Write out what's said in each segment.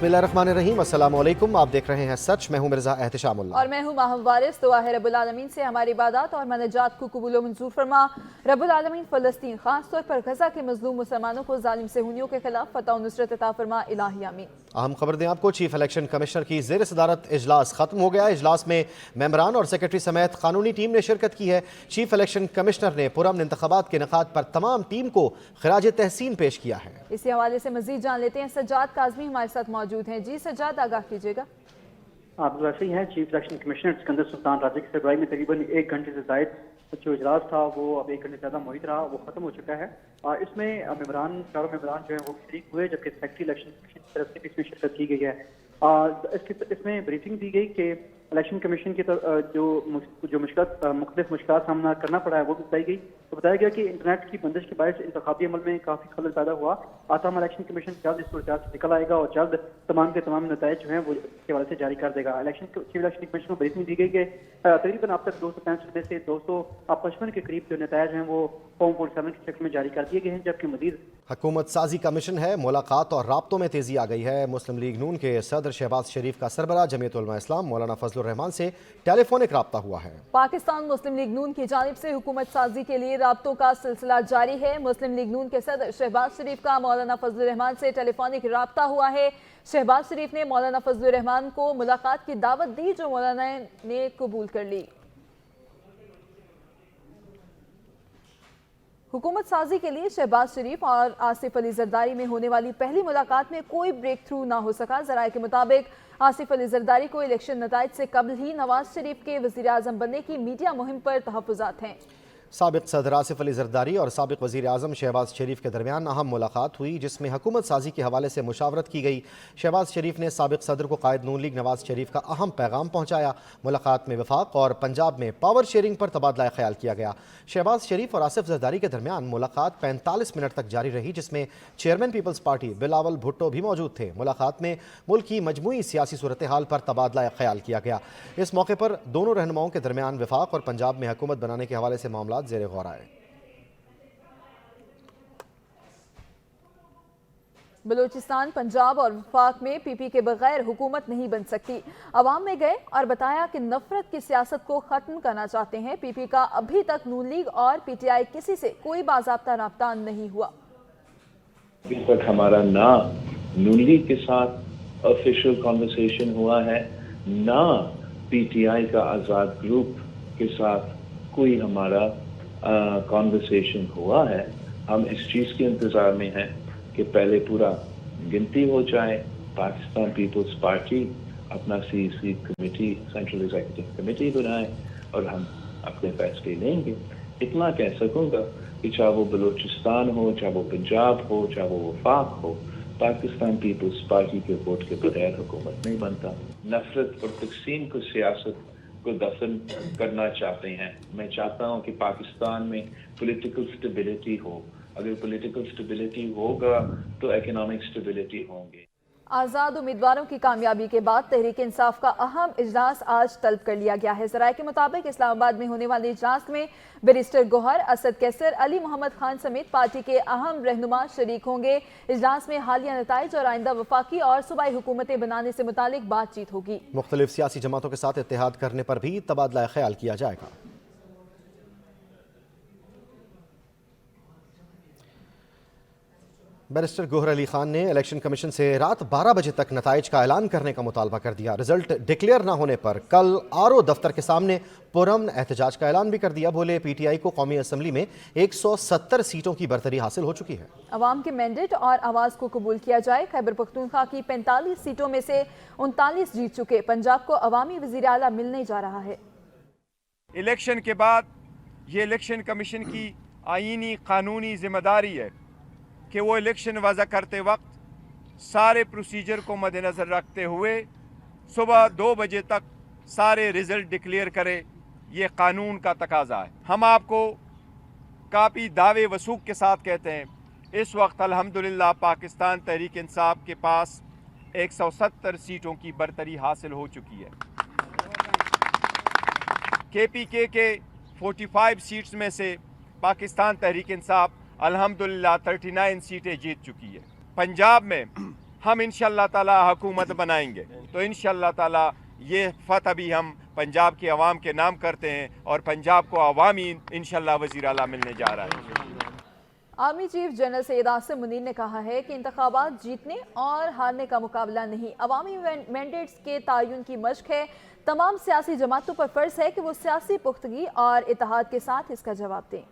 बिस्मिल्लाहिर्रहमानिर्रहीम, अस्सलाम वालेकुम। आप देख रहे हैं सच। मैं हूं मिर्जा एहतिशामुल्लाह और मैं हूं माहूम वारिस। दुआ है रब्बुल आलमीन से हमारी इबादत और मनजात को कबूल व मंजूर फरमा। रब्बुल आलमीन फ़लस्तीन खास तौर पर गजा के मजलूम मुसलमानों को जालिम सहूनियों के खिलाफ फतह और नुसरत अता फरमा। इलाही आमीन। अहम खबर दें आपको, चीफ इलेक्शन कमिश्नर की ज़ेर सदारत इजलास खत्म हो गया। इजलास में मेंबरान और सेक्रेटरी समेत कानूनी टीम ने शिरकत की है। चीफ इलेक्शन कमिश्नर ने पुरअमन इंतखाबात के इनेकाद पर तमाम टीम को खिराज तहसीन पेश किया है। इसी हवाले से मजीद जान लेते हैं। सज्जाद काज़मी हमारे साथ मौजूद हैं। जी सज्जाद, आगाह कीजिएगा। आप वैसे ही हैं। Chief election commissioner Sikandar Sultan राजी की सरबराही में तकरीबन 1 घंटे से जायद जो इजलास था वो अब 1 घंटे से ज़्यादा मुहित रहा, वो खत्म हो चुका है। इसमें चारों मेंबरान जो है वो शरीक हुए, जबकि सेक्रेटरी इलेक्शन कमीशन की तरफ से भी इसमें शिरकत की गई है। इसमें ब्रीफिंग दी गई कि इलेक्शन कमीशन की जो मुख्तलिफ मुश्किलात सामना करना पड़ा है वो भी बताई गई। तो बताया गया कि इंटरनेट की बंदिश के बायस इंतखाबी अमल में काफ़ी खलल पैदा हुआ। आताम इलेक्शन कमीशन जल्द इस सूरत से निकल आएगा और जल्द तमाम के तमाम नताइज जो हैं वो इसके हवाले से जारी कर देगा। चीफ इलेक्शन कमीशन को ब्रीफिंग दी गई कि तकरीबन अब तक 265 में से 255 के करीब जो नताइज हैं वो फॉर्म 47 के शक्ल में जारी कर दिए गए हैं, जबकि मजीद हुकूमत साजी का मिशन है। मुलाकात और राब्तों में तेजी आ गई है। मुस्लिम लीग नून के सदर शहबाज शरीफ का सरबराह जमीयत उलमा इस्लाम मौलाना फजलुर रहमान से टेलीफोनिक राब्ता हुआ है। पाकिस्तान मुस्लिम लीग नून की जानिब से हुकूमत साजी के लिए राब्तों का सिलसिला जारी है। मुस्लिम लीग नून के सदर शहबाज शरीफ का मौलाना फजलुर रहमान से टेलीफोनिक राब्ता हुआ है। शहबाज शरीफ ने मौलाना फजलुर रहमान को मुलाकात की दावत दी, जो मौलाना ने कबूल कर ली। हुकूमत साजी के लिए शहबाज शरीफ और आसिफ अली जरदारी में होने वाली पहली मुलाकात में कोई ब्रेक थ्रू ना हो सका। ज़राए के मुताबिक आसिफ अली जरदारी को इलेक्शन नताइज से कबल ही नवाज शरीफ के वज़ीर आज़म बनने की मीडिया मुहिम पर तहफ़्फ़ुज़ात हैं। साबिक़ सदर आसिफ अली जरदारी और साबिक़ वज़ीर आज़म शहबाज शरीफ के दरमियान अहम मुलाकात हुई, जिसमें हुकूमत साजी के हवाले से मुशावरत की गई। शहबाज शरीफ ने साबिक़ सदर को कायद नून लीग नवाज शरीफ का अहम पैगाम पहुँचाया। मुलाकात में वफाक और पंजाब में पावर शेयरिंग पर तबादला ख्याल किया गया। शहबाज शरीफ और आसिफ जरदारी के दरमियान मुलाकात 45 मिनट तक जारी रही, जिसमें चेयरमैन पीपल्स पार्टी बिलावल भुट्टो भी मौजूद थे। मुलाकात में मुल्क की मजमूई सियासी सूरत हाल पर तबादला ख्याल किया गया। इस मौके पर दोनों रहनुमाओं के दरमियान वफाक और पंजाब में हुकूमत बनाने के हवाले से मामलात ज़ेर गौर आए। बलूचिस्तान, पंजाब और वफाक में पीपी के बगैर हुकूमत नहीं बन सकती। अवाम में गए और बताया कि नफरत की सियासत को ख़त्म करना चाहते हैं। पीपी का अभी तक नून लीग और पीटीआई किसी से कोई बाज़ाब्ता राब्ता नहीं हुआ। अभी तक हमारा ना नून लीग के साथ ऑफिशियल कन्वर्सेशन हुआ है, ना पीटीआई का आज़ाद ग्रुप के साथ कोई हमारा कन्वर्सेशन हुआ है। हम इस चीज़ के इंतज़ार में हैं कि पहले पूरा गिनती हो जाए, पाकिस्तान पीपल्स पार्टी अपना CEC committee, central executive committee बनाए और हम अपने फैसले लेंगे। इतना कह सकूंगा कि चाहे वो बलूचिस्तान हो, चाहे वो पंजाब हो, चाहे वो वफाक हो, पाकिस्तान पीपल्स पार्टी के वोट के बगैर हुकूमत नहीं बनता। नफरत और तकसीम को सियासत को दफन करना चाहते हैं। मैं चाहता हूँ कि पाकिस्तान में पॉलिटिकल स्टेबिलिटी हो। अगर पॉलिटिकल स्टेबिलिटी होगा तो इकोनॉमिक स्टेबिलिटी होंगे। आज़ाद उम्मीदवारों की कामयाबी के बाद तहरीक इंसाफ का अहम इजलास आज तलब कर लिया गया है। ज़राए के मुताबिक इस्लामाबाद में होने वाले इजलास में बैरिस्टर गौहर, असद कैसर, अली मोहम्मद खान समेत पार्टी के अहम रहनुमा शरीक होंगे। इजलास में हालिया नताइज और आइंदा वफाकी और सूबाई हुकूमतें बनाने से मुतालिक बातचीत होगी। मुख्तलिफ सियासी जमातों के साथ इत्तेहाद करने पर भी तबादला ख्याल किया जाएगा। बैरिस्टर गौहर अली खान ने इलेक्शन कमीशन से रात 12 बजे तक नताइज का ऐलान करने का मुतालबा कर दिया। रिजल्ट डिक्लेयर न होने पर कल आरओ दफ्तर के सामने पुरअमन एहतजाज का ऐलान भी कर दिया। बोले पीटीआई को कौमी असम्बली में 170 सीटों की बरतरी हासिल हो चुकी है। अवाम के मैंडेट और आवाज़ को कबूल किया जाए। खैबर पख्तूनख्वा की 45 सीटों में से 39 जीत चुके। पंजाब को अवामी वज़ीर आला मिलने जा रहा है। इलेक्शन के बाद ये इलेक्शन कमीशन की आईनी कानूनी जिम्मेदारी है कि वो इलेक्शन वज़ा करते वक्त सारे प्रोसीजर को मद्देनज़र रखते हुए सुबह 2 बजे तक सारे रिज़ल्ट डिक्लेयर करे। ये कानून का तकाजा है। हम आपको काफ़ी दावे वसूख के साथ कहते हैं, इस वक्त अल्हम्दुलिल्लाह पाकिस्तान तहरीक इंसाफ के पास 170 सीटों की बरतरी हासिल हो चुकी है। केपीके के 45 सीट्स में से पाकिस्तान तहरीक इंसाफ अल्हम्दुलिल्लाह 39 सीटें जीत चुकी है। पंजाब में हम इंशाअल्लाह ताला हुकूमत बनाएंगे। तो इंशाअल्लाह ताला ये फ़तह भी हम पंजाब के अवाम के नाम करते हैं और पंजाब को अवामी इंशाअल्लाह वज़ीर आला मिलने जा रहा है। Army chief general Syed Asim Munir ने कहा है कि इंतखाबात जीतने और हारने का मुकाबला नहीं, अवामी मैंडेट्स के तयन की मशक है। तमाम सियासी जमातों पर फर्ज है कि वो सियासी पुख्तगी और इत्तेहाद के साथ इसका जवाब दें।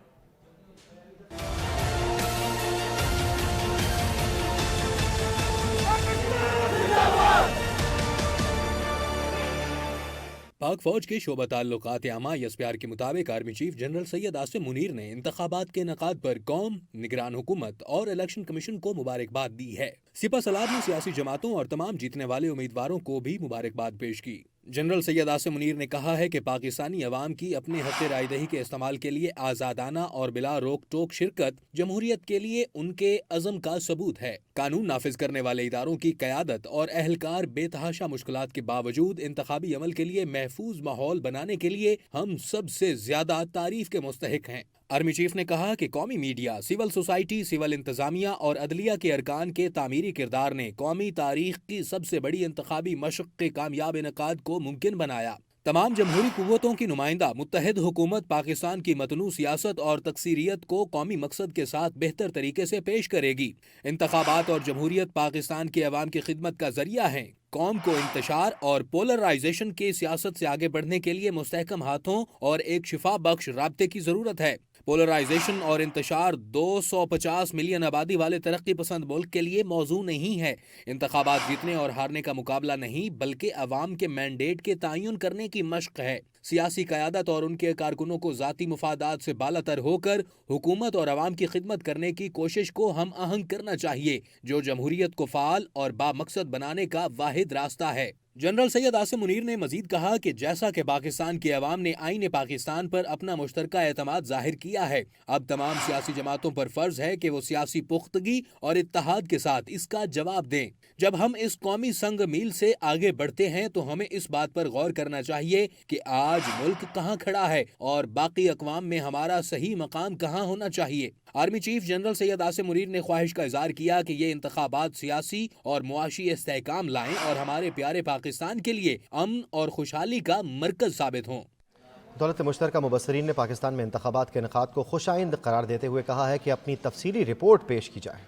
पाक फौज के शोबा ताल्लुकात आमा एसपीआर के मुताबिक army chief general Syed Asim Munir ने इंतखाबात के इनेकाद पर कौम, निगरान हुकूमत और इलेक्शन कमीशन को मुबारकबाद दी है। सिपा सलार ने सियासी जमातों और तमाम जीतने वाले उम्मीदवारों को भी मुबारकबाद पेश की। जनरल सैयद आसिम मुनीर ने कहा है कि पाकिस्तानी अवाम की अपने हक़ रायदही के इस्तेमाल के लिए आज़ादाना और बिला रोक टोक शिरकत जमहूरियत के लिए उनके अज़म का सबूत है। कानून नाफिज करने वाले इदारों की क़यादत और अहलकार बेतहाशा मुश्किलात के बावजूद इंतखाबी अमल के लिए महफूज माहौल बनाने के लिए हम सबसे ज्यादा तारीफ के मुस्तहिक हैं। आर्मी चीफ ने कहा कि कौमी मीडिया, सिविल सोसाइटी, सिविल इंतजामिया और अदलिया के अरकान के तामीरी किरदार ने कौमी तारीख की सबसे बड़ी इंतखाबी मशक़ के कामयाब इनेकाद को मुमकिन बनाया। तमाम जमहूरी कुव्वतों की नुमाइंदा मुत्तहिद हुकूमत पाकिस्तान की मतनू सियासत और तकसीरियत को कौमी मकसद के साथ बेहतर तरीके से पेश करेगी। इंतखाबात और जमहूरियत पाकिस्तान के अवाम की खिदमत का जरिया है। कौम को इंतशार और पोलराइजेशन की सियासत से आगे बढ़ने के लिए मुस्तहकम हाथों और एक शिफा बख्श राब्ते की जरूरत है। पोलराइजेशन और इंतशार 250 मिलियन आबादी वाले तरक्की पसंद मुल्क के लिए मौजू नहीं है। इंतखाबात जीतने और हारने का मुकाबला नहीं, बल्कि अवाम के मैंडेट के तयन करने की मशक है। सियासी क़यादत और उनके कारकुनों को ज़ाती मुफादात से बालातर होकर हुकूमत और अवाम की खिदमत करने की कोशिश को हम आहंग करना चाहिए, जो जमहूरियत को फ़ाल और बामकसद बनाने का वाहिद रास्ता है। जनरल सैयद आसिम मुनीर ने मजीद कहा कि जैसा कि पाकिस्तान के अवाम ने आईन पाकिस्तान पर अपना मुश्तरका एतमाद जाहिर किया है, अब तमाम सियासी जमातों पर फर्ज है कि वो सियासी पुख्तगी और इत्तेहाद के साथ इसका जवाब दें। जब हम इस कौमी संग मील से आगे बढ़ते हैं तो हमें इस बात पर गौर करना चाहिए कि आज मुल्क कहाँ खड़ा है और बाकी अक़वाम में हमारा सही मकाम कहाँ होना चाहिए। Army chief general Syed Asim Munir ने ख्वाहिश का इज़हार किया कि ये इंतखाबात सियासी और मुआशी इस्तेहकाम लाएं और हमारे प्यारे पाकिस्तान के लिए अमन और खुशहाली का मरकज साबित हों। दौलत मुश्तरका मुबस्सरीन ने पाकिस्तान में इंतखाबात के इनेकाद को खुशाइंद करार देते हुए कहा है कि अपनी तफसीली रिपोर्ट पेश की जाए।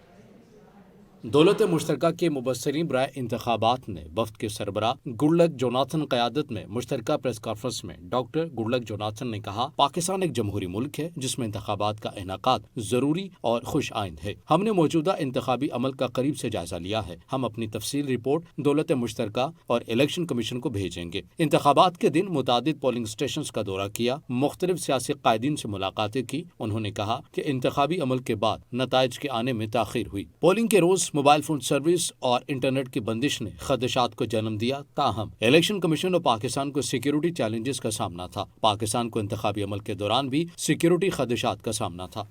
दौलत मुश्तरका के मुबस्सरीन बराए इंतखाबात ने वफ्द के सरबरा गुडलक जोनाथन क़यादत में मुश्तरका प्रेस कॉन्फ्रेंस में डॉक्टर गुडलक जोनाथन ने कहा, पाकिस्तान एक जमहूरी मुल्क है जिसमें इंतखाबात का इनेकाद जरूरी और खुश आइंद है। हमने मौजूदा इंतखाबी अमल का करीब से जायजा लिया है। हम अपनी तफसील रिपोर्ट दौलत मुश्तरका और इलेक्शन कमीशन को भेजेंगे। इंतखाबात के दिन मुतादिद पोलिंग स्टेशन का दौरा किया, मुख्तलिफ सियासी कायदीन से मुलाकातें की। उन्होंने कहा कि इंतखाबी अमल के बाद नताइज के आने में ताखीर हुई। पोलिंग के रोज मोबाइल फोन सर्विस और इंटरनेट की बंदिश ने खदशात को जन्म दिया। ताहम इलेक्शन कमीशन और पाकिस्तान को सिक्योरिटी चैलेंजेस का सामना था। पाकिस्तान को इंतखाबी अमल के दौरान भी सिक्योरिटी खदशात का सामना था।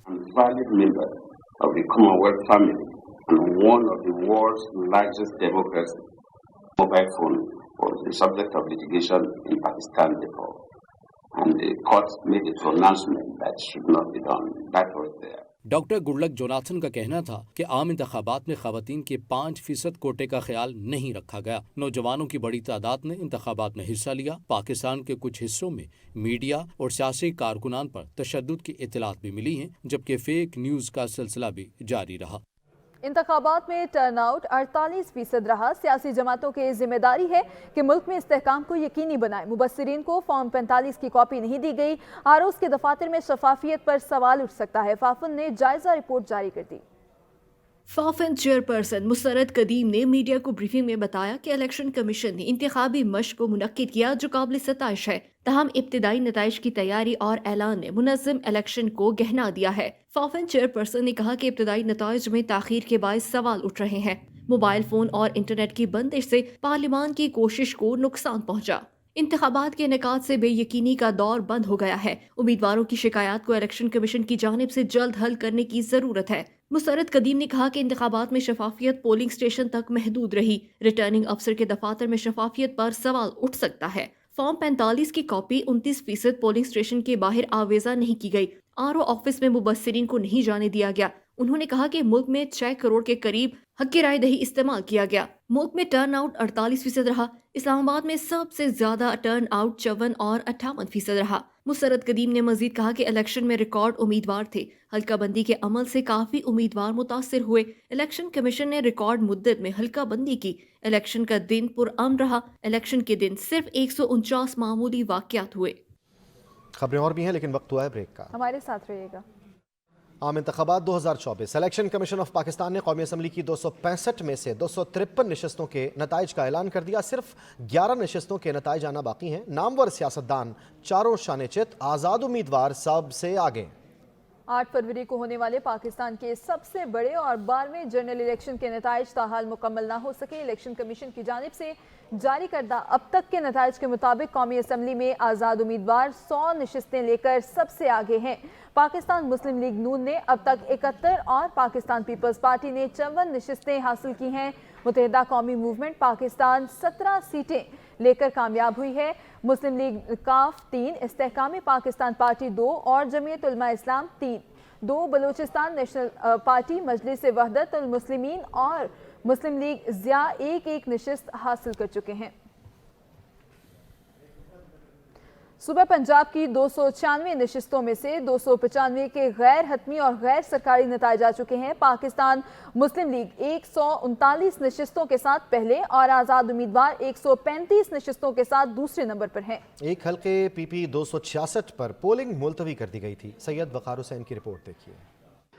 डॉक्टर गुडलक जोनाथन का कहना था कि आम इंतखाबात में खवातीन के 5% कोटे का ख्याल नहीं रखा गया। नौजवानों की बड़ी तादाद ने इंतखाबात में हिस्सा लिया। पाकिस्तान के कुछ हिस्सों में मीडिया और सियासी कारकुनान पर तशद्दुद की इत्तलात भी मिली हैं, जबकि फेक न्यूज़ का सिलसिला भी जारी रहा। इंतखाबात में टर्नआउट 48% रहा। सियासी जमातों की जिम्मेदारी है कि मुल्क में इस्तेहकाम को यकीनी बनाए। मुबस्सिरीन को फॉर्म 45 की कॉपी नहीं दी गई। आरोज के दफातर में शफाफियत पर सवाल उठ सकता है। फाफन ने जायजा रिपोर्ट जारी कर दी। फाफन चेयरपर्सन मुसरत कदीम ने मीडिया को ब्रीफिंग में बताया कि इलेक्शन कमीशन ने इंतखाबी मशक को मुनक्किद किया, जो काबिल सताइश है। तहम इब्तिदाई नताइज की तैयारी और ऐलान ने मुनज़्ज़म इलेक्शन को गहना दिया है। फाफन चेयरपर्सन ने कहा कि इब्तिदाई नताइज में ताखीर के बायस सवाल उठ रहे हैं। मोबाइल फोन और इंटरनेट की बंदिश से पार्लियामान की कोशिश को नुकसान पहुंचा। इंतखाबात के इनेकाद से बेयकीनी का दौर बंद हो गया है। उम्मीदवारों की शिकायत को इलेक्शन कमीशन की जानिब से जल्द हल करने की जरूरत है। मुसरत कदीम ने कहा कि इंतखाबात में शफाफियत पोलिंग स्टेशन तक महदूद रही। रिटर्निंग अफसर के दफातर में शफाफियत पर सवाल उठ सकता है। फॉर्म 45 की कॉपी 29% पोलिंग स्टेशन के बाहर आवेजा नहीं की गई। आरओ ऑफिस में मुबस्सिरीन को नहीं जाने दिया गया। उन्होंने कहा कि मुल्क में 6 करोड़ के करीब हक राय दही इस्तेमाल किया गया। मुल्क में टर्न आउट 48% रहा। इस्लामाबाद में सबसे ज्यादा टर्न आउट 54 और 58% रहा। मुसरत कदीम ने मजीद कहा कि इलेक्शन में रिकॉर्ड उम्मीदवार थे। हल्का बंदी के अमल से काफी उम्मीदवार मुतासिर हुए। इलेक्शन कमीशन ने रिकॉर्ड मुद्दत में हल्का बंदी की। इलेक्शन का दिन पुरअमन रहा। इलेक्शन के दिन सिर्फ 149 मामूली वाकयात हुए। खबरें और भी हैं लेकिन वक्त हुआ है ब्रेक का। हमारे साथ रहिएगा। आम इंतखाबात 2024। इलेक्शन कमीशन ऑफ पाकिस्तान ने कौमी असम्बली की 265 में से 253 नशस्तों के नताइज का ऐलान कर दिया। सिर्फ 11 नशस्तों के नताइज आना बाकी हैं। नामवर सियासतदान चारों शान-ए-चित, आज़ाद उम्मीदवार सबसे आगे। 8 फरवरी को होने वाले पाकिस्तान के सबसे बड़े और 12वें जनरल इलेक्शन के नताइज ताहाल मुकम्मल ना हो सके। इलेक्शन कमीशन की जानिब से जारी करदा अब तक के नताइज के मुताबिक कौमी असम्बली में आज़ाद उम्मीदवार 100 नशिस्तें लेकर सबसे आगे हैं। पाकिस्तान मुस्लिम लीग नून ने अब तक 71 और पाकिस्तान पीपल्स पार्टी ने 54 नशिस्तें हासिल की हैं। मुत्तहिदा कौमी मूवमेंट पाकिस्तान 17 सीटें लेकर कामयाब हुई है। मुस्लिम लीग काफ 3, इस्तेहकामी पाकिस्तान पार्टी 2 और जमीयत उलमा इस्लाम 3। 2 बलूचिस्तान नेशनल पार्टी, मजलिस वहदत उल मुस्लिमीन और मुस्लिम लीग ज़िया एक नशिस्त हासिल कर चुके हैं। सूबा पंजाब की 296 नशिस्तों में से 295 के गैर हतमी और गैर सरकारी नताइज आ चुके हैं। पाकिस्तान मुस्लिम लीग 139 नशिस्तों के साथ पहले और आज़ाद उम्मीदवार 135 नशिस्तों के साथ दूसरे नंबर पर हैं। एक हल्के PP 266 पर पोलिंग मुलतवी कर दी गई थी। सैयद वकार हुसैन की रिपोर्ट देखिए।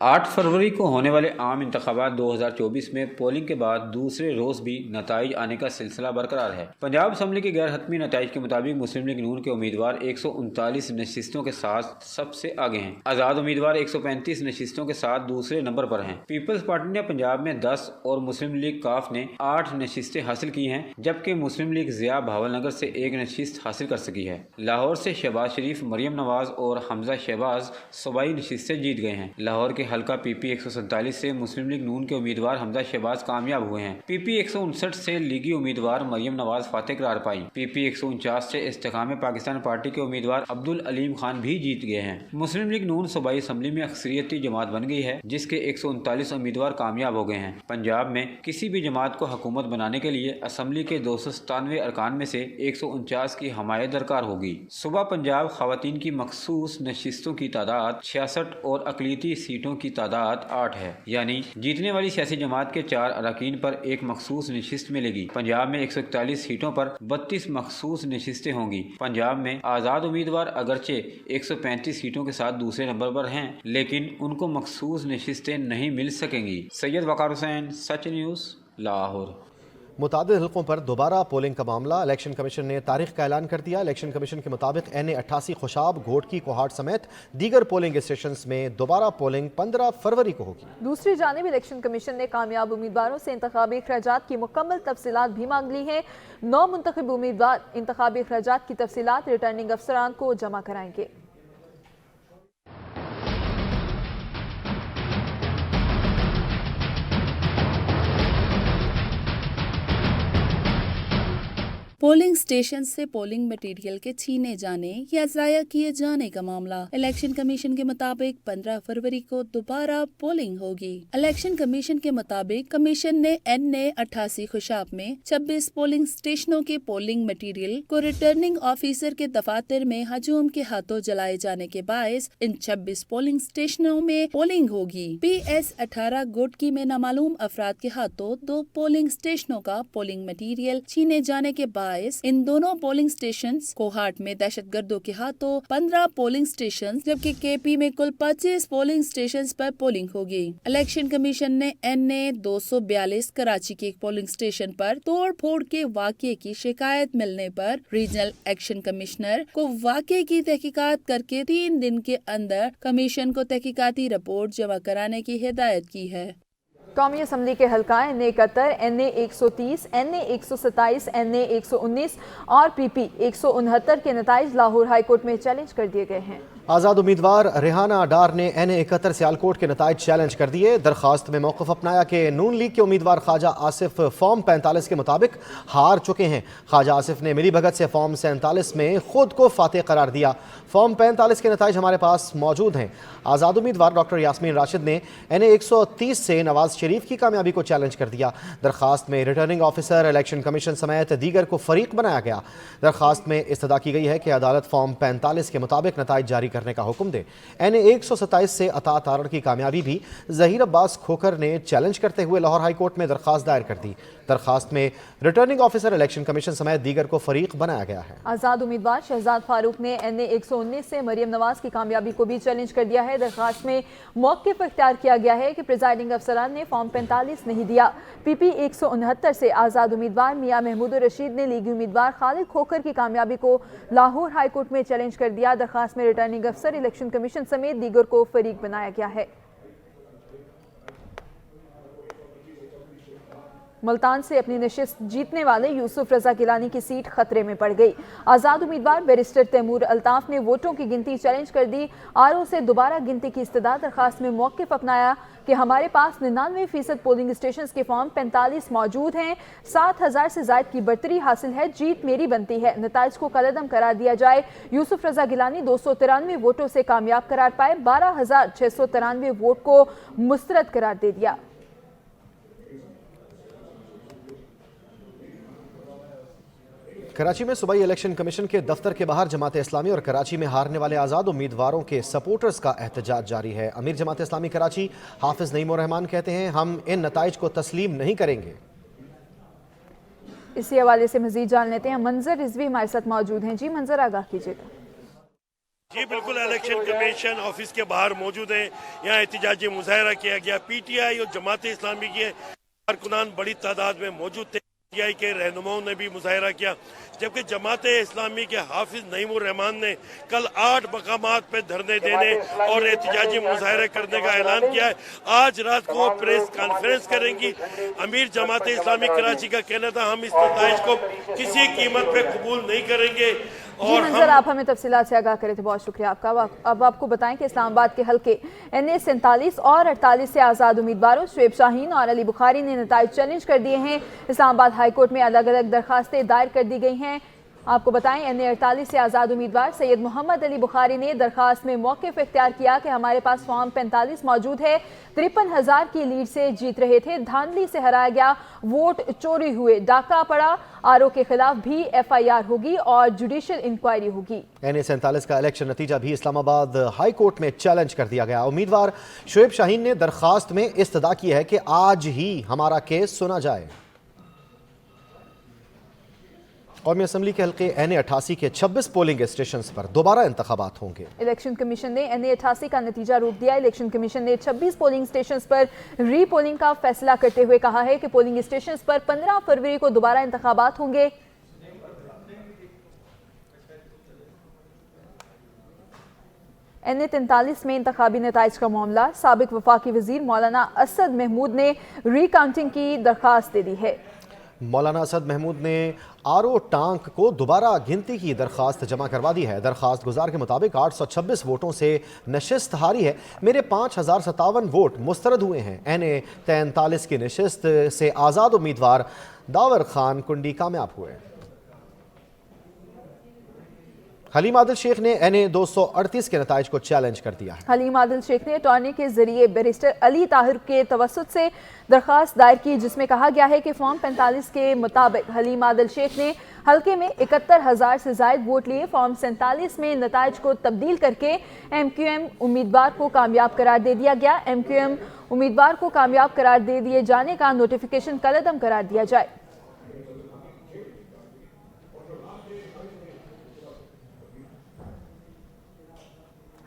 8 फरवरी को होने वाले आम इंतखाबात 2024 में पोलिंग के बाद दूसरे रोज़ भी नताइज आने का सिलसिला बरकरार है। पंजाब असम्बली के गैर हतमी नताइज के मुताबिक मुस्लिम लीग नून के उम्मीदवार 139 नशिस्तों के साथ सबसे आगे हैं। आज़ाद उम्मीदवार 135 नशिस्तों के साथ दूसरे नंबर पर हैं। पीपल्स पार्टी ने पंजाब में 10 और मुस्लिम लीग काफ ने 8 नशिस्तें हासिल की हैं, जबकि मुस्लिम लीग ज़िया भावलनगर से 1 नशिस्त हासिल कर सकी है। लाहौर से शहबाज शरीफ, मरियम नवाज और हमजा शहबाज सूबाई नशिस्तें जीत गए हैं। लाहौर के हल्का PP 147 से मुस्लिम लीग नून के उम्मीदवार हमजा शहबाज कामयाब हुए हैं। PP 159 से लीगी उम्मीदवार मरियम नवाज फातेह करार पाई। PP 149 से इस्तेकाम पाकिस्तान पार्टी के उम्मीदवार अब्दुल अलीम खान भी जीत गए हैं। मुस्लिम लीग नून सूबाई असम्बली में अक्सरियती जमात बन गई है, जिसके 139 उम्मीदवार कामयाब हो गए हैं। पंजाब में किसी भी जमात को हुकूमत बनाने के लिए असम्बली के 297 अरकान में से 149 की हमायत दरकार होगी। सुबह पंजाब खवातीन की मखसूस नशिस्तों की तादाद 66 और अकलीती सीटों की तादाद 8 है, यानी जीतने वाली सियासी जमात के 4 अरकान पर एक मखसूस नशिस्त मिलेगी। पंजाब में 141 सीटों पर 32 मखसूस नशिस्तें होंगी। पंजाब में आज़ाद उम्मीदवार अगरचे 135 सीटों के साथ दूसरे नंबर पर हैं, लेकिन उनको मखसूस नशिस्तें नहीं मिल सकेंगी। सैयद वकार हुसैन, सच न्यूज़, लाहौर। मुतादिद हल्कों पर दोबारा पोलिंग का मामला। इलेक्शन कमीशन ने तारीख का ऐलान कर दिया। इलेक्शन कमीशन के मुताबिक NA 88, खुशाब, घोटकी, कोहाट समेत दीगर पोलिंग स्टेशंस में दोबारा पोलिंग 15 फरवरी को होगी। दूसरी जानिब इलेक्शन कमीशन ने कामयाब उम्मीदवारों से इंतखाबी अखराजात की मुकम्मल तफसीलात भी मांग ली हैं। 9 मुंतखब उम्मीदवार इंतखाबी अखराजात की तफसीलात रिटर्निंग अफसरान को जमा कराएंगे। पोलिंग स्टेशन से पोलिंग मटेरियल के छीने जाने या ज़ाया किए जाने का मामला। इलेक्शन कमीशन के मुताबिक 15 फरवरी को दोबारा पोलिंग होगी। इलेक्शन कमीशन के मुताबिक कमीशन ने NA 88 खुशाब में 26 पोलिंग स्टेशनों के पोलिंग मटेरियल को रिटर्निंग ऑफिसर के दफातर में हजूम के हाथों जलाए जाने के बायस इन 26 पोलिंग स्टेशनों में पोलिंग होगी। PS 18 गोटकी में नामालूम अफराद के हाथों 2 पोलिंग स्टेशनों का पोलिंग मटीरियल छीने जाने के बाद इन दोनों पोलिंग स्टेशंस, कोहाट में दहशतगर्दों के हाथों 15 पोलिंग स्टेशंस, जबकि KP में कुल 25 पोलिंग स्टेशंस पर पोलिंग होगी। इलेक्शन कमीशन ने NA 242 कराची के एक पोलिंग स्टेशन पर तोड़ फोड़ के वाकये की शिकायत मिलने पर रीजनल एक्शन कमिश्नर को वाकये की तहकीकात करके 3 दिन के अंदर कमीशन को तहकीकाती रिपोर्ट जमा कराने की हिदायत की है। कौमी असम्बली के हल्का NA 71, NA 130, NA 127, NA 119 और PP 169 के नताइज लाहौर हाई कोर्ट में चैलेंज कर दिए गए हैं। आज़ाद उम्मीदवार रेहाना डार ने NA 71 सियालकोट के नताइज चैलेंज कर दिए। दरखास्त में मौक़िफ़ अपनाया कि नून लीग के उम्मीदवार ख्वाजा आसिफ फॉर्म 45 के मुताबिक हार चुके हैं। ख्वाजा आसिफ ने मिली भगत से फॉर्म 47 में खुद को फातेह करार दिया। फॉर्म 45 के नताइज हमारे पास मौजूद हैं। आज़ाद उम्मीदवार डॉक्टर यास्मीन राशिद ने NA 130 से नवाज शरीफ की कामयाबी को चैलेंज कर दिया। दरखास्त में रिटर्निंग ऑफिसर, इलेक्शन कमीशन समेत दीगर को फरीक बनाया गया। दरखास्त में इस्तदा की गई है कि अदालत फॉर्म 45 के मुताबिक नताइज जारी करने का हुक्म दे। NA 127 से अता तारण की कामयाबी भी ज़हीर अब्बास खोखर ने चैलेंज करते हुए लाहौर हाई कोर्ट में दरखास्त दायर कर दी। दरखास्त में रिटर्निंग ऑफिसर, इलेक्शन कमीशन समेत दीगर को फरीक बनाया गया है। आज़ाद उम्मीदवार शहजाद फारूक ने NA 119 से मरियम नवाज की कामयाबी को भी चैलेंज कर दिया है। दरखास्त में मौक़िफ़ इख्तियार किया गया है कि प्रिजाइडिंग अफसरान ने फॉर्म 45 नहीं दिया। PP 169 से आज़ाद उम्मीदवार मियां महमूद रशीद ने लीगी उम्मीदवार खालिद खोखर की कामयाबी को लाहौर हाई कोर्ट में चैलेंज कर दिया। दरखास्त में रिटर्निंग अफसर, इलेक्शन कमीशन समेत दीगर को फरीक बनाया गया है। मुल्तान से अपनी नशिस्त जीतने वाले यूसुफ रजा गिलानी की सीट खतरे में पड़ गई। आज़ाद उम्मीदवार बैरिस्टर तैमूर अल्ताफ ने वोटों की गिनती चैलेंज कर दी। RO से दोबारा गिनती की इस्तदा। दरखास्त में मौक़िफ़ अपनाया कि हमारे पास 99% पोलिंग स्टेशन के फॉर्म 45 मौजूद हैं। 7000 से ज़ायद की बढ़तरी हासिल है। जीत मेरी बनती है। नताइज को कलअदम करार दिया जाए। यूसुफ रजा गिलानी 293 वोटों से कामयाब करार पाए। 12693 वोट को मुस्तरद करार दे दिया। कराची में सूबाई इलेक्शन कमीशन के दफ्तर के बाहर जमात इस्लामी और कराची में हारने वाले आज़ाद उम्मीदवारों के सपोर्टर्स का एहतजाज जारी है। अमीर जमात इस्लामी कराची हाफिज नईमुर रहमान कहते हैं, हम इन नताइज को तस्लीम नहीं करेंगे। इसी हवाले से मजीद जान लेते हैं। मंजर रिजवी हमारे साथ मौजूद हैं। जी मंजर, आगाह कीजिएगा। जी बिल्कुल, इलेक्शन कमीशन ऑफिस के बाहर मौजूद हैं। यहाँ एहतजाजी मुजाहरा किया गया। PTI और जमात इस्लामी के कारकुनान बड़ी तादाद में मौजूद थे। PTI के रहनुमाओं ने भी मुजाहरा किया, जबकि जमात इस्लामी के हाफिज नईमुर रहमान ने कल 8 मकामात पे धरने देने और एहतजाजी मुजाहरा करने का ऐलान किया है। आज रात को प्रेस कॉन्फ्रेंस करेंगी। अमीर जमात इस्लामी कराची का कहना था, हम इस नताइज को किसी कीमत पे कबूल नहीं करेंगे। जी मंजर, आप हमें तफसीलात से आगाह करे थे, बहुत शुक्रिया आपका। अब आपको बताएं कि इस्लामाबाद के हल्के NA 47 और 48 से आज़ाद उम्मीदवारों शुएब शाहीन और अली बुखारी ने नताइज चैलेंज कर दिए हैं। इस्लामाबाद हाई कोर्ट में अलग अलग दरखास्तें दायर कर दी गई हैं। आपको बताएं, NA 48 से आज़ाद उम्मीदवार सैयद मोहम्मद अली बुखारी ने दरखास्त में मौक़िफ़ इख्तियार किया कि हमारे पास फॉर्म 45 मौजूद है। 53,000 की लीड से जीत रहे थे। धांधली से हराया गया। वोट चोरी हुए। डाका पड़ा। RO के खिलाफ भी FIR होगी और जुडिशल इंक्वायरी होगी। NA 47 का इलेक्शन नतीजा भी इस्लामाबाद हाई कोर्ट में चैलेंज कर दिया गया। उम्मीदवार शुएब शाहीन ने दरखास्त में इस्तदा की है कि आज ही हमारा केस सुना जाए। कौमी असम्बली के हल्के NA 88 के 26 पोलिंग स्टेशन पर दोबारा इंतखाबात होंगे। इलेक्शन कमीशन ने NA 88 का नतीजा रोक दिया। इलेक्शन कमीशन ने 26 पोलिंग स्टेशन पर री पोलिंग का फैसला करते हुए कहा है कि पोलिंग स्टेशन पर 15 फरवरी को दोबारा इंतखाबात होंगे। NA 43 में इंतखाबी नताइज का मामला। साबिक वफाकी वजीर मौलाना असद महमूद ने री-काउंटिंग की दरखास्त दे दी है। मौलाना असद महमूद ने RO टांक को दोबारा गिनती की दरखास्त जमा करवा दी है। दरखास्त गुजार के मुताबिक 826 वोटों से नशिस्त हारी है। मेरे 5057 वोट मुस्तरद हुए हैं। NA 43 की नशिस्त से आज़ाद उम्मीदवार दावर खान कुंडी कामयाब हुए। हलीम आदिल शेख ने NA 238 के नताइज को चैलेंज कर दिया है। हलीम आदिल शेख ने अटॉर्नी के जरिए बैरिस्टर अली ताहिर के तवसुत से दरखास्त दायर की, जिसमें कहा गया है कि फॉर्म 45 के मुताबिक हलीम आदिल शेख ने हल्के में 71,000 से ज़ायद वोट लिए। फॉर्म 47 में नताइज को तब्दील करके MQM उम्मीदवार को कामयाब करार दे दिया गया। MQM उम्मीदवार को कामयाब करार दे दिए जाने का नोटिफिकेशन कलअदम करार दिया जाए।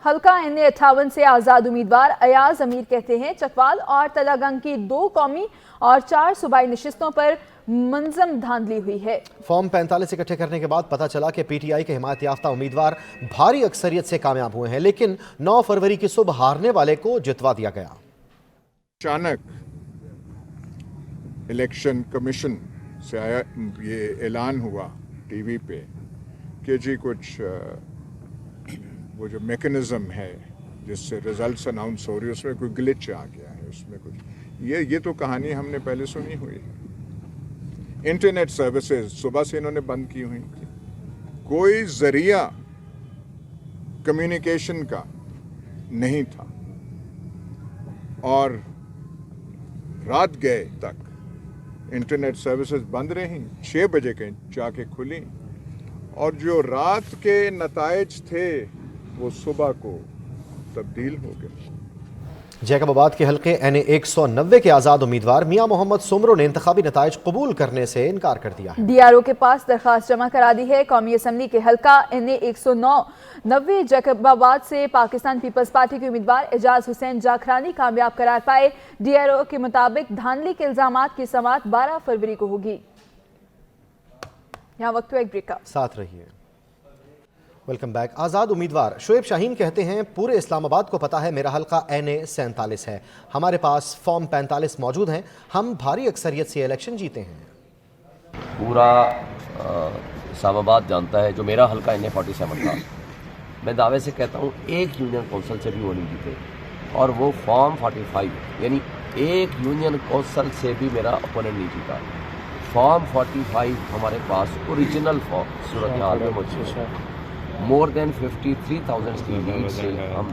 हल्का NA 58 से आज़ाद उम्मीदवार अयाज अमीर कहते हैं, चकवाल और तलागंग की 2 कौमी और 4 सूबाई नशिस्तों पर मंजम धांधली हुई है। फॉर्म 45 इकट्ठे करने के बाद पता चला कि PTI के हिमायत याफ्ता उम्मीदवार भारी अक्सरियत से कामयाब हुए हैं, लेकिन 9 फरवरी की सुबह हारने वाले को जितवा दिया गया। अचानक इलेक्शन कमीशन से आया ये ऐलान हुआ टीवी पे कि जी कुछ वो जो मैकेनिज्म है जिससे रिजल्ट्स अनाउंस हो रही है उसमें कोई ग्लिच आ गया है, उसमें कुछ ये तो कहानी हमने पहले सुनी हुई है। इंटरनेट सर्विसेज सुबह से इन्होंने बंद की हुई थी, कोई जरिया कम्युनिकेशन का नहीं था और रात गए तक इंटरनेट सर्विसेज बंद रहीं, 6 बजे के जाके खुली और जो रात के नताइज थे वो सुबह को तब्दील हो गए। जैकबाबाद के हल्के NA 190 के आज़ाद उम्मीदवार मियां मोहम्मद सुमरो ने इंतखाबी नताइज कबूल करने से इनकार कर दिया है। DRO के पास दरखास्त जमा करा दी है। कौमी असम्बली के हल्का NA 190 जैकबाबाद से पाकिस्तान पीपल्स पार्टी के उम्मीदवार एजाज हुसैन जाखरानी कामयाब करार पाए। DRO के मुताबिक धांधली के इल्जामात की समाअत 12 फरवरी को होगी। यहाँ वक्त एक ब्रेक का साथ रहिए। Welcome back. आज़ाद उम्मीदवार शोएब शाहीन कहते हैं पूरे इस्लामाबाद को पता है मेरा हल्का NA 47 है, हमारे पास फॉर्म 45 मौजूद हैं, हम भारी अक्सरियत से इलेक्शन जीते हैं। पूरा इस्लामाबाद जानता है जो मेरा हल्का NA 47 था, मैं दावे से कहता हूँ एक यूनियन कौंसिल से भी वो नहीं जीते और वो फॉर्म 45 यानी एक यूनियन कौंसिल से भी मेरा अपोनेंट नहीं जीता। फॉर्म 45 हमारे पास ओरिजिनल फॉर्म सूरत हाल में मौजूद है। मोर देन 53,000 की लीड से हम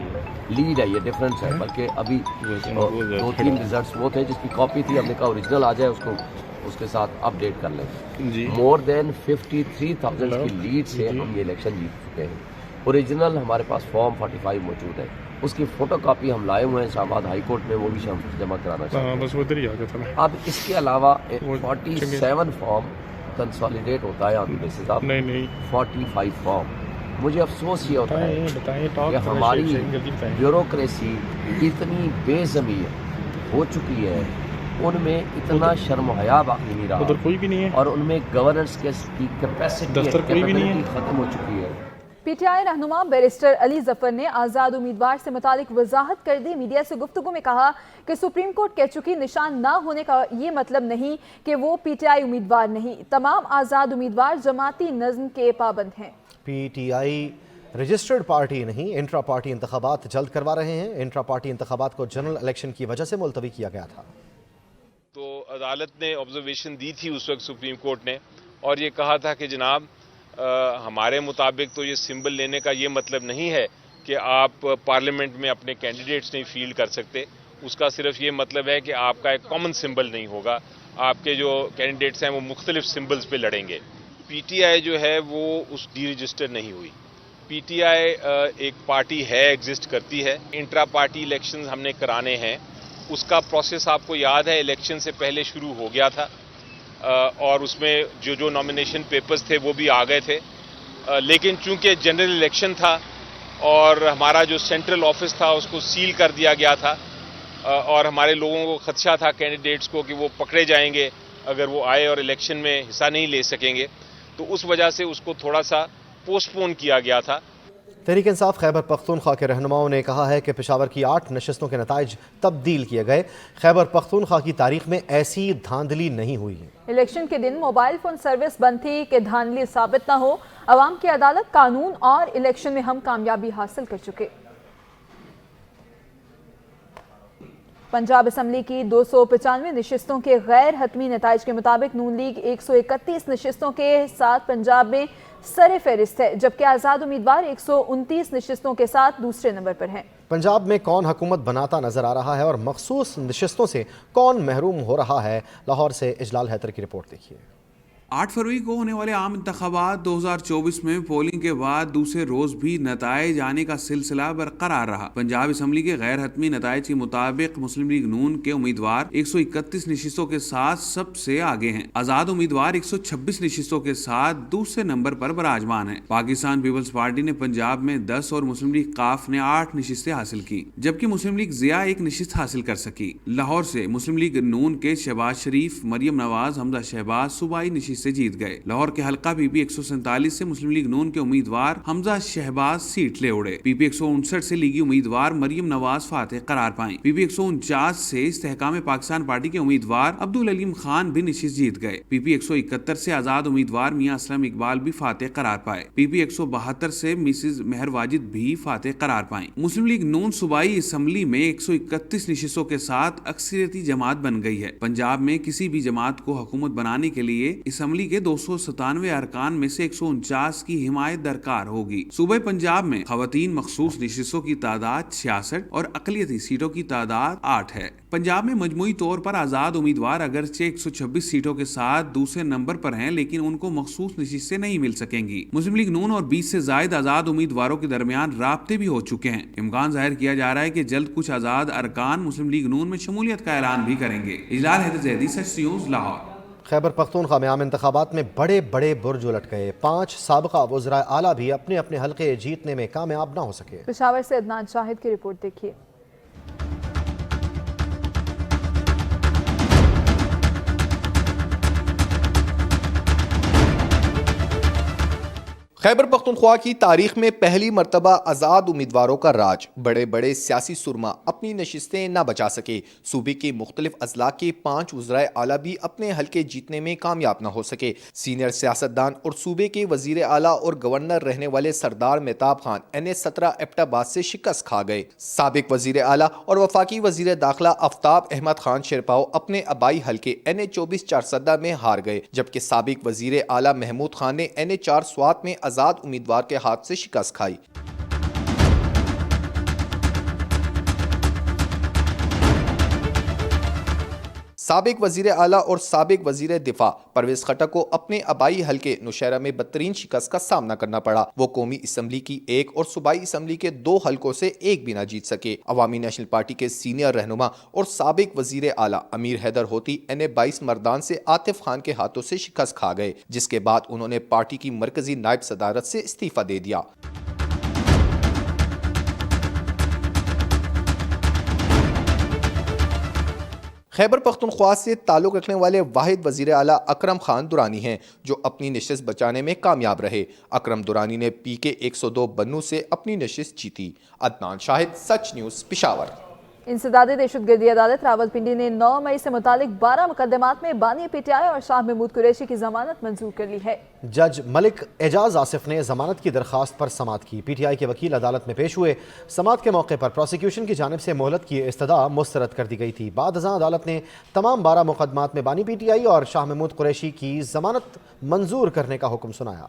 लीड है, ये डिफरेंस है। बल्कि अभी 2-3 रिजल्ट्स वो थे जिसकी कॉपी थी, हमने कहा ओरिजिनल आ जाए उसको उसके साथ अपडेट कर लें। मोर देन 53,000 की लीड से हम ये इलेक्शन जीत चुके हैं। ओरिजिनल हमारे पास फॉर्म 45 मौजूद है, उसकी फोटो कापी हम लाए हुए हैं इस्लामाबाद हाई कोर्ट में, वो भी हम जमा कराना चाहते हैं। अब इसके अलावा 47 फॉर्म कंसोलिडेट होता है ऑन बेसिस ऑफ 45 फॉर्म। मुझे अफसोस ये होता है कि हमारी ब्यूरोक्रेसी इतनी बेज़मीर हो चुकी है, उनमें इतना शर्म हया बाकी नहीं रहा, कोई भी नहीं है, और उनमें गवर्नेंस की कैपेसिटी खत्म हो चुकी है। PTI रहनुमा बैरिस्टर अली जफर ने आज़ाद उम्मीदवार से मुतालिक वजाहत कर दी। मीडिया से गुफ्तगू में कहा कि सुप्रीम कोर्ट कह चुकी निशान ना होने का ये मतलब नहीं कि वो PTI उम्मीदवार नहीं, तमाम आज़ाद उम्मीदवार जमाती नज़्म के पाबंद हैं। PTI रजिस्टर्ड पार्टी नहीं, इंट्रा पार्टी इंतखाबात जल्द करवा रहे हैं। इंट्रा पार्टी इंतखाबात को जनरल इलेक्शन की वजह से मुलतवी किया गया था। तो अदालत ने ऑब्जर्वेशन दी थी उस वक्त सुप्रीम कोर्ट ने, और ये कहा था कि जनाब हमारे मुताबिक तो ये सिंबल लेने का ये मतलब नहीं है कि आप पार्लियामेंट में अपने कैंडिडेट्स नहीं फील्ड कर सकते, उसका सिर्फ ये मतलब है कि आपका एक कॉमन सिंबल नहीं होगा, आपके जो कैंडिडेट्स हैं वो मुख्तलिफ सिंबल्स पे लड़ेंगे। PTI जो है वो उस डी रजिस्टर नहीं हुई। PTI एक पार्टी है, एग्जिस्ट करती है। इंट्रा पार्टी इलेक्शंस हमने कराने हैं, उसका प्रोसेस आपको याद है इलेक्शन से पहले शुरू हो गया था, और उसमें जो नॉमिनेशन पेपर्स थे वो भी आ गए थे, लेकिन चूंकि जनरल इलेक्शन था और हमारा जो सेंट्रल ऑफिस था उसको सील कर दिया गया था, और हमारे लोगों को खदशा था कैंडिडेट्स को कि वो पकड़े जाएंगे अगर वो आए और इलेक्शन में हिस्सा नहीं ले सकेंगे, तो उस वजह से उसको थोड़ा सा पोस्टपोन किया गया था। तहरीक इंसाफ खैबर पख्तूनख्वा के रहनुमाओं ने कहा है कि पेशावर की 8 नशस्तों के नताइज तब्दील किए गए। खैबर पख्तूनख्वा की तारीख में ऐसी धांधली नहीं हुई है। इलेक्शन के दिन मोबाइल फोन सर्विस बंद थी कि धांधली साबित न हो। अवाम की अदालत, कानून और इलेक्शन में हम कामयाबी हासिल कर चुके। पंजाब असम्बली की 295 नशिस्तों के गैर हतमी नताइज के मुताबिक नून लीग 131 नशिस्तों के साथ पंजाब में सरे फहरिस्त है, जबकि आज़ाद उम्मीदवार 129 नशिस्तों के साथ दूसरे नंबर पर हैं। पंजाब में कौन हुकूमत बनाता नजर आ रहा है और मखसूस नशिस्तों से कौन महरूम हो रहा है, लाहौर से इजलाल हैदर की रिपोर्ट देखिए। 8 फरवरी को होने वाले आम इंतखाबात 2024 में पोलिंग के बाद दूसरे रोज भी नताइज आने का सिलसिला बरकरार रहा। पंजाब असम्बली के गैर हतमी नताइज के मुताबिक मुस्लिम लीग नून के उम्मीदवार 131 नशिस्तों के साथ सबसे आगे हैं। आजाद उम्मीदवार 126 नशिस्तों के साथ दूसरे नंबर पर विराजमान है। पाकिस्तान पीपल्स पार्टी ने पंजाब में 10 और मुस्लिम लीग काफ ने 8 नशिस्तें हासिल की, जबकि मुस्लिम लीग जिया 1 नशिस्त हासिल कर सकी। लाहौर से मुस्लिम लीग नून के शहबाज शरीफ, मरियम नवाज, हमजा शहबाज सूबाई नशिस्त نشستیں جیت گئے۔ لاہور کے حلقہ پی پی 147 سے مسلم لیگ نون کے امیدوار حمزہ شہباز سیٹ لے اڑے۔ پی پی 159 سے لیگی امیدوار مریم نواز فاتح قرار پائیں۔ پی پی 149 سے استحکام پاکستان پارٹی کے امیدوار عبدالعلیم خان بھی نشست جیت گئے۔ پی پی 171 سے آزاد امیدوار میاں اسلم اقبال بھی فاتح قرار پائے۔ پی پی 172 سے مسز مہر واجد بھی فاتح قرار پائیں۔ مسلم لیگ نون صوبائی اسمبلی میں 131 نشستوں کے ساتھ اکثریتی جماعت بن گئی ہے۔ پنجاب میں کسی بھی جماعت کو حکومت بنانے کے لیے اسمبلی کے 297 ارکان میں سے 149 کی حمایت درکار ہوگی۔ صوبہ پنجاب میں خواتین مخصوص نشستوں کی تعداد 66 اور اقلیتی سیٹوں کی تعداد 8 ہے۔ پنجاب میں مجموعی طور پر آزاد امیدوار اگرچہ 126 سیٹوں کے ساتھ دوسرے نمبر پر ہیں، لیکن ان کو مخصوص نشستیں نہیں مل سکیں گی۔ مسلم لیگ نون اور 20 سے زائد آزاد امیدواروں کے درمیان رابطے بھی ہو چکے ہیں۔ امکان ظاہر کیا جا رہا ہے کہ جلد کچھ آزاد ارکان مسلم لیگ نون میں شمولیت کا اعلان بھی کریں گے۔ اجلال حیدر زیدی، سچ نیوز، لاہور۔ خیبر پختونخوا میں عام انتخابات میں بڑے بڑے برج الٹ گئے۔ 5 سابقہ وزراء اعلیٰ بھی اپنے اپنے حلقے جیتنے میں کامیاب نہ ہو سکے۔ پشاور سے عدنان شاہد کی رپورٹ دیکھیے۔ خیبر پختونخوا کی تاریخ میں پہلی مرتبہ آزاد امیدواروں کا راج۔ بڑے بڑے سیاسی سرما اپنی نشستیں نہ بچا سکے۔ صوبے کے مختلف اضلاع کے 5 وزرائے اعلیٰ بھی اپنے حلقے جیتنے میں کامیاب نہ ہو سکے۔ سینئر سیاستدان اور صوبے کے وزیر اعلیٰ اور گورنر رہنے والے سردار مہتاب خان NH17 ایبٹ آباد سے شکست کھا گئے۔ سابق وزیر اعلیٰ اور وفاقی وزیر داخلہ آفتاب احمد خان شیرپاؤ اپنے آبائی حلقے NH24 چارسدہ میں ہار گئے، جبکہ سابق وزیر اعلیٰ محمود خان نے NH4 سوات میں آزاد امیدوار کے ہاتھ سے شکست کھائی۔ سابق وزیر اعلیٰ اور سابق وزیر دفاع پرویز خٹک کو اپنے آبائی حلقے نوشہرہ میں بدترین شکست کا سامنا کرنا پڑا۔ وہ قومی اسمبلی کی 1 اور صوبائی اسمبلی کے 2 حلقوں سے 1 بھی نہ جیت سکے۔ عوامی نیشنل پارٹی کے سینئر رہنما اور سابق وزیر اعلیٰ امیر حیدر ہوتی NH22 مردان سے عاطف خان کے ہاتھوں سے شکست کھا گئے، جس کے بعد انہوں نے پارٹی کی مرکزی نائب صدارت سے استعفیٰ دے دیا۔ خیبر پختونخوا سے تعلق رکھنے والے واحد وزیر اعلیٰ اکرم خان درانی ہیں، جو اپنی نشست بچانے میں کامیاب رہے۔ اکرم درانی نے PK 102 بنو سے اپنی نشست جیتی۔ عدنان شاہد، سچ نیوز، پشاور۔ انسداد دہشت گردی عدالت راولپنڈی نے 9 مئی سے متعلق 12 مقدمات میں بانی PTI اور شاہ محمود قریشی کی ضمانت منظور کر لی ہے۔ جج ملک اعجاز آصف نے ضمانت کی درخواست پر سماعت کی۔ PTI کے وکیل عدالت میں پیش ہوئے۔ سماعت کے موقع پر پروسیکیوشن کی جانب سے مہلت کی استدعا مسترد کر دی گئی تھی۔ بعد ازاں عدالت نے تمام 12 مقدمات میں بانی PTI اور شاہ محمود قریشی کی ضمانت منظور کرنے کا حکم سنایا۔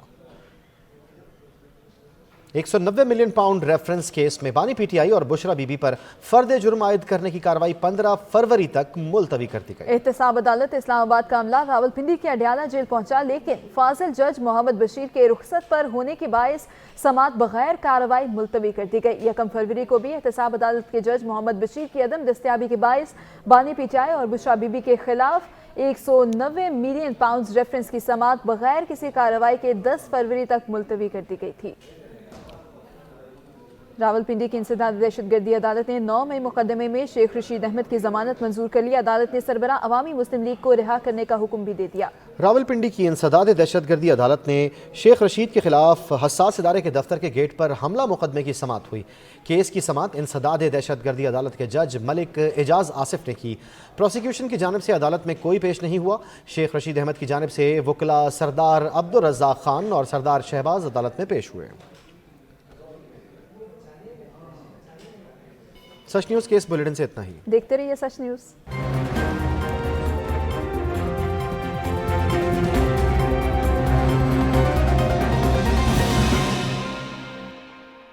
190 ملین پاؤنڈ ریفرنس کیس میں بانی PTI اور بشرا بی بی پر فرد جرم عائد کرنے کی کارروائی 15 فروری تک ملتوی کر دی گئی۔ احتساب عدالت اسلام آباد کا عملہ راولپنڈی کے اڈیالہ جیل پہنچا، لیکن فاضل جج محمد بشیر کے رخصت پر ہونے کے باعث سماعت بغیر کارروائی ملتوی کر دی گئی۔ 1 فروری کو بھی احتساب عدالت کے جج محمد بشیر کی عدم دستیابی کے باعث بانی PTI اور بشرا بی بی کے خلاف 190 ملین پاؤنڈز ریفرنس کی سماعت بغیر کسی کارروائی کے 10 فروری تک ملتوی کر دی گئی تھی۔ راولپنڈی کی انسداد دہشت گردی عدالت نے 9 مئی مقدمے میں شیخ رشید احمد کی ضمانت منظور کر لی۔ عدالت نے سربراہ عوامی مسلم لیگ کو رہا کرنے کا حکم بھی دے دیا۔ راولپنڈی کی انسداد دہشت گردی عدالت نے شیخ رشید کے خلاف حساس ادارے کے دفتر کے گیٹ پر حملہ مقدمے کی سماعت ہوئی۔ کیس کی سماعت انسداد دہشت گردی عدالت کے جج ملک اعجاز آصف نے کی۔ پروسیکیوشن کی جانب سے عدالت میں کوئی پیش نہیں ہوا۔ شیخ رشید احمد کی جانب سے وکلا سردار عبدالرزاق خان اور سردار شہباز عدالت میں پیش ہوئے۔ سچ نیوز کیس بلیٹن سے اتنا ہی۔ دیکھتے رہیے سچ نیوز۔